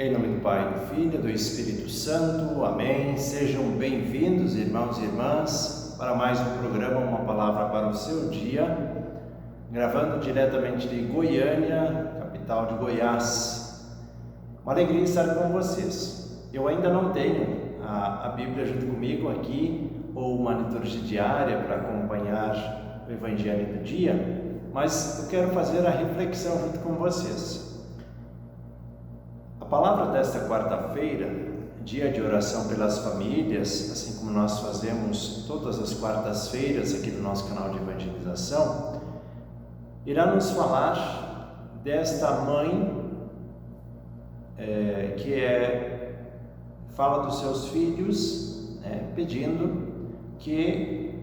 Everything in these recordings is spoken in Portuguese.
Em nome do Pai, do Filho e do Espírito Santo. Amém. Sejam bem-vindos, irmãos e irmãs, para mais um programa, Uma Palavra para o Seu Dia, gravando diretamente de Goiânia, capital de Goiás. Uma alegria estar com vocês. Eu ainda não tenho a Bíblia junto comigo aqui, ou uma liturgia diária para acompanhar o Evangelho do dia, mas eu quero fazer a reflexão junto com vocês. A palavra desta quarta-feira, dia de oração pelas famílias, assim como nós fazemos todas as quartas-feiras aqui no nosso canal de evangelização, irá nos falar desta mãe fala dos seus filhos, pedindo que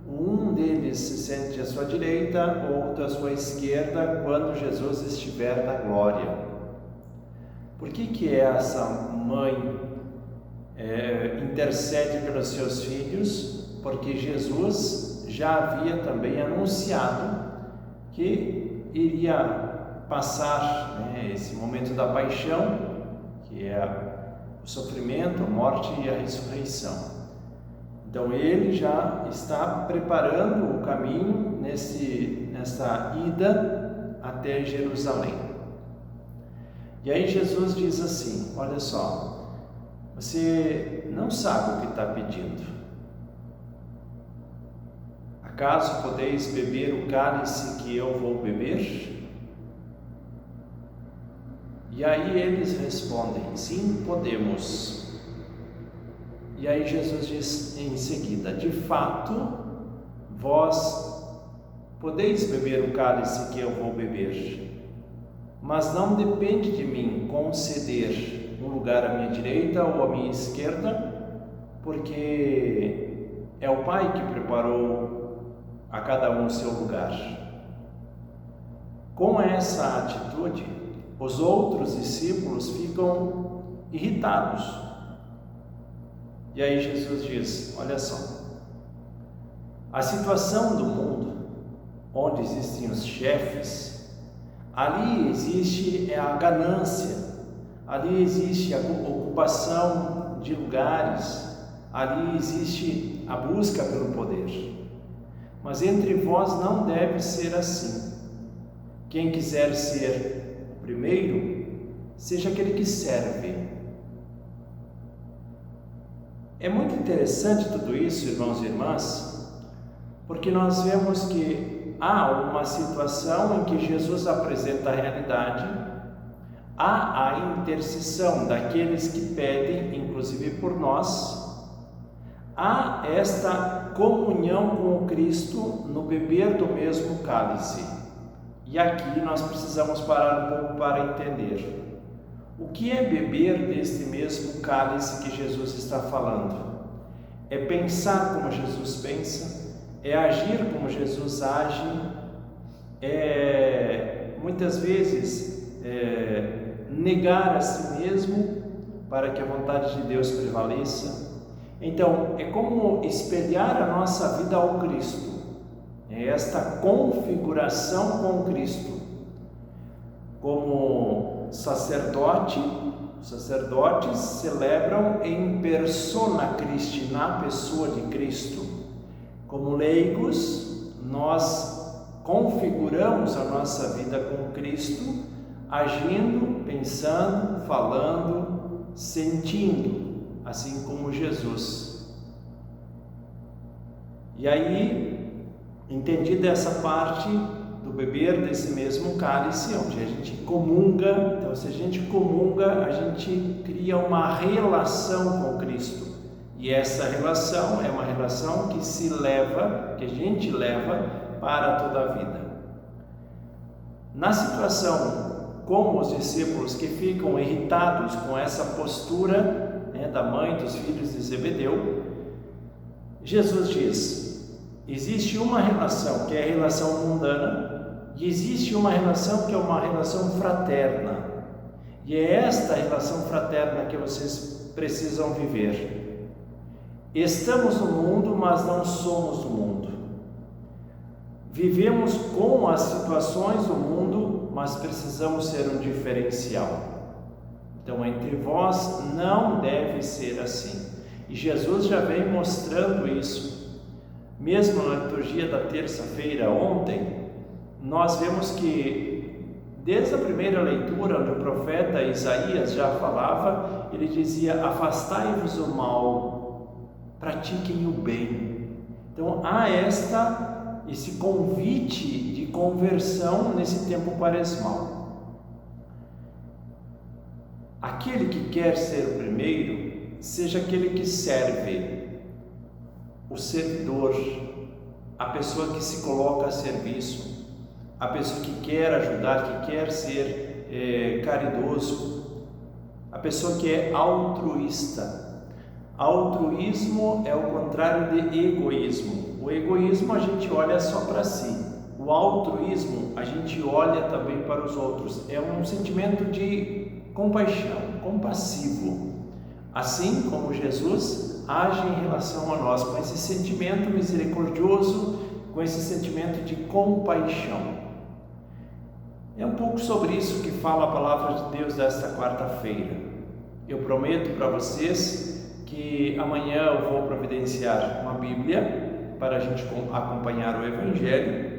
um deles se sente à sua direita, outro à sua esquerda, quando Jesus estiver na glória. Por que essa mãe intercede pelos seus filhos? Porque Jesus já havia também anunciado que iria passar esse momento da paixão, que é o sofrimento, a morte e a ressurreição. Então ele já está preparando o caminho nessa ida até Jerusalém. E aí Jesus diz assim: olha só, você não sabe o que está pedindo. Acaso podeis beber o cálice que eu vou beber? E aí eles respondem: sim, podemos. E aí Jesus diz em seguida: de fato, vós podeis beber o cálice que eu vou beber, mas não depende de mim conceder um lugar à minha direita ou à minha esquerda, porque é o Pai que preparou a cada um o seu lugar. Com essa atitude, os outros discípulos ficam irritados. E aí Jesus diz: olha só, a situação do mundo, onde existem os chefes, ali existe a ganância, ali existe a ocupação de lugares, ali existe a busca pelo poder. Mas entre vós não deve ser assim. Quem quiser ser o primeiro, seja aquele que serve. É muito interessante tudo isso, irmãos e irmãs, porque nós vemos que há uma situação em que Jesus apresenta a realidade, há a intercessão daqueles que pedem, inclusive por nós, há esta comunhão com o Cristo no beber do mesmo cálice. E aqui nós precisamos parar um pouco para entender o que é beber deste mesmo cálice que Jesus está falando. É pensar como Jesus pensa, é agir como Jesus age, muitas vezes negar a si mesmo para que a vontade de Deus prevaleça. Então, é como espelhar a nossa vida ao Cristo, é esta configuração com Cristo. Como sacerdotes celebram em persona Christi, na pessoa de Cristo. Como leigos, nós configuramos a nossa vida com Cristo, agindo, pensando, falando, sentindo, assim como Jesus. E aí, entendida essa parte do beber desse mesmo cálice, onde a gente comunga, então se a gente comunga, a gente cria uma relação com Cristo. E essa relação é uma relação que a gente leva para toda a vida. Na situação como os discípulos que ficam irritados com essa postura da mãe dos filhos de Zebedeu, Jesus diz: existe uma relação que é a relação mundana e existe uma relação que é uma relação fraterna. E é esta relação fraterna que vocês precisam viver. Estamos no mundo, mas não somos do mundo. Vivemos com as situações do mundo, mas precisamos ser um diferencial. Então, entre vós não deve ser assim. E Jesus já vem mostrando isso. Mesmo na liturgia da terça-feira, ontem, nós vemos que, desde a primeira leitura, onde o profeta Isaías já falava, ele dizia: afastai-vos do mal, pratiquem o bem. Então, há esse convite de conversão nesse tempo quaresmal. Aquele que quer ser o primeiro, seja aquele que serve, o servidor, a pessoa que se coloca a serviço, a pessoa que quer ajudar, que quer ser caridoso, a pessoa que é altruísta. Altruísmo é o contrário de egoísmo. O egoísmo a gente olha só para si. O altruísmo a gente olha também para os outros. É um sentimento de compaixão, compassivo. Assim como Jesus age em relação a nós, com esse sentimento misericordioso, com esse sentimento de compaixão. É um pouco sobre isso que fala a palavra de Deus desta quarta-feira. Eu prometo para vocês que amanhã eu vou providenciar uma Bíblia para a gente acompanhar o Evangelho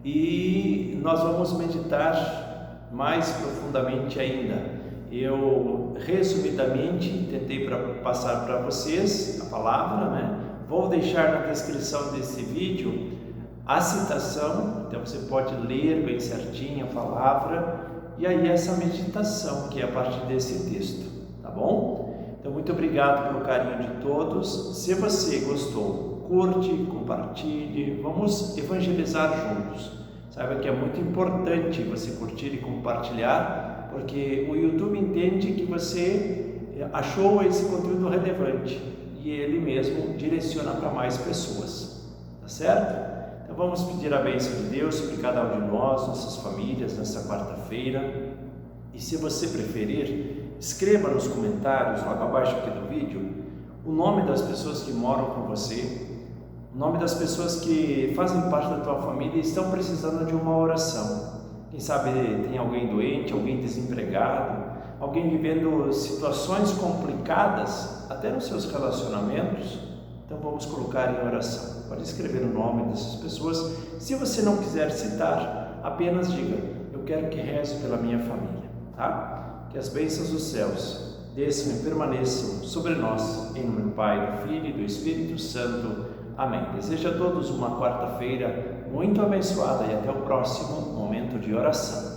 e nós vamos meditar mais profundamente ainda. Eu, resumidamente, tentei passar para vocês a palavra, Vou deixar na descrição desse vídeo a citação, então você pode ler bem certinho a palavra e aí essa meditação que é a partir desse texto, tá bom? Então, muito obrigado pelo carinho de todos. Se você gostou, curte, compartilhe, vamos evangelizar juntos. Saiba que é muito importante você curtir e compartilhar, porque o YouTube entende que você achou esse conteúdo relevante e ele mesmo direciona para mais pessoas, tá certo? Então vamos pedir a bênção de Deus sobre cada um de nós, nossas famílias, nessa quarta-feira. E se você preferir, escreva nos comentários, logo abaixo aqui do vídeo, o nome das pessoas que moram com você, o nome das pessoas que fazem parte da tua família e estão precisando de uma oração. Quem sabe tem alguém doente, alguém desempregado, alguém vivendo situações complicadas, até nos seus relacionamentos. Então vamos colocar em oração. Pode escrever o nome dessas pessoas. Se você não quiser citar, apenas diga: eu quero que reze pela minha família, tá? Que as bênçãos dos céus desçam e permaneçam sobre nós, em nome do Pai, do Filho e do Espírito Santo. Amém. Desejo a todos uma quarta-feira muito abençoada e até o próximo momento de oração.